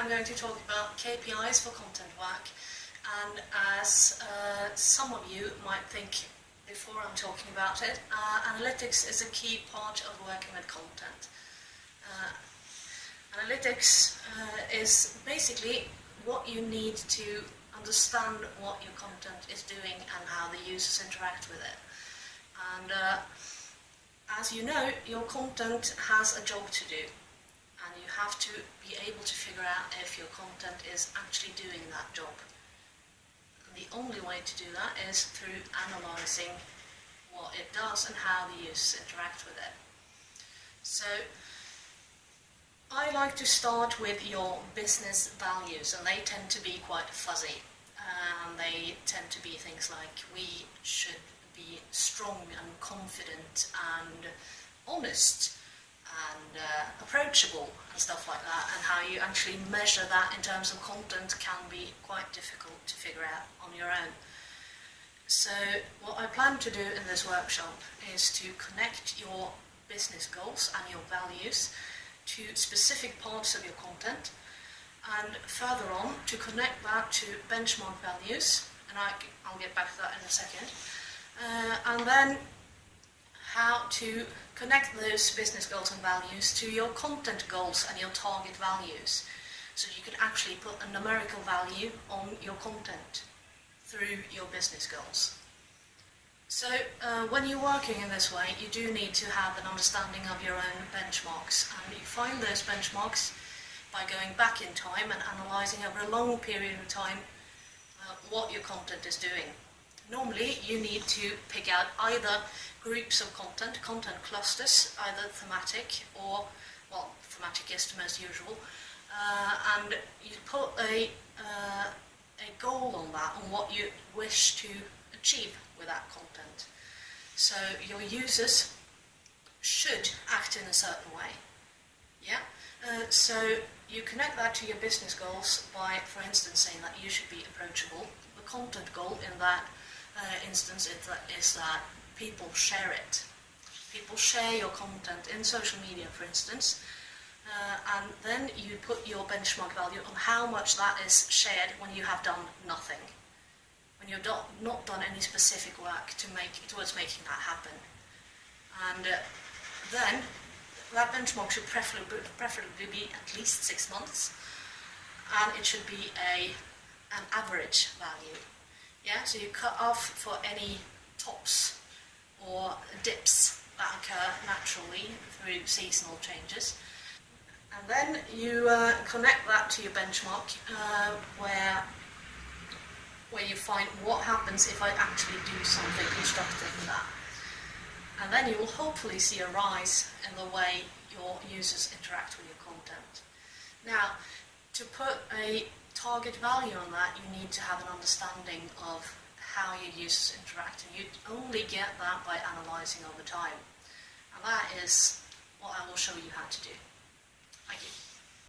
I'm going to talk about KPIs for content work, and as some of you might think before I'm talking about it, analytics is a key part of working with content. Analytics is basically what you need to understand what your content is doing and how the users interact with it. And as you know, your content has a job to do, and you have to be able to figure out if your content is actually doing that job. And the only way to do that is through analysing what it does and how the users interact with it. So I like to start with your business values, and they tend to be quite fuzzy. They tend to be things like we should be strong and confident and honest and approachable and stuff like that, and how you actually measure that in terms of content can be quite difficult to figure out on your own. So what I plan to do in this workshop is to connect your business goals and your values to specific parts of your content, and further on to connect that to benchmark values, and I'll get back to that in a second, and then how to connect those business goals and values to your content goals and your target values, so you can actually put a numerical value on your content through your business goals. So when you're working in this way, you do need to have an understanding of your own benchmarks, and you find those benchmarks by going back in time and analysing over a long period of time what your content is doing. Normally you need to pick out either groups of content clusters, either thematic or, well, thematic is the most usual, and you put a goal on that, on what you wish to achieve with that content. So your users should act in a certain way. Yeah. So you connect that to your business goals by, for instance, saying that you should be approachable. The content goal in that instance is that people share it. People share your content in social media, for instance, and then you put your benchmark value on how much that is shared when you have done nothing, when you've not done any specific work towards making that happen. And then that benchmark should preferably be at least 6 months, and it should be an average value. Yeah, so you cut off for any tops or dips that occur naturally through seasonal changes, and then you connect that to your benchmark where you find what happens if I actually do something constructive with that. And then you will hopefully see a rise in the way your users interact with your content. Now, to put a target value on that, you need to have an understanding of how your users interact, and you only get that by analysing over time. And that is what I will show you how to do. Thank you.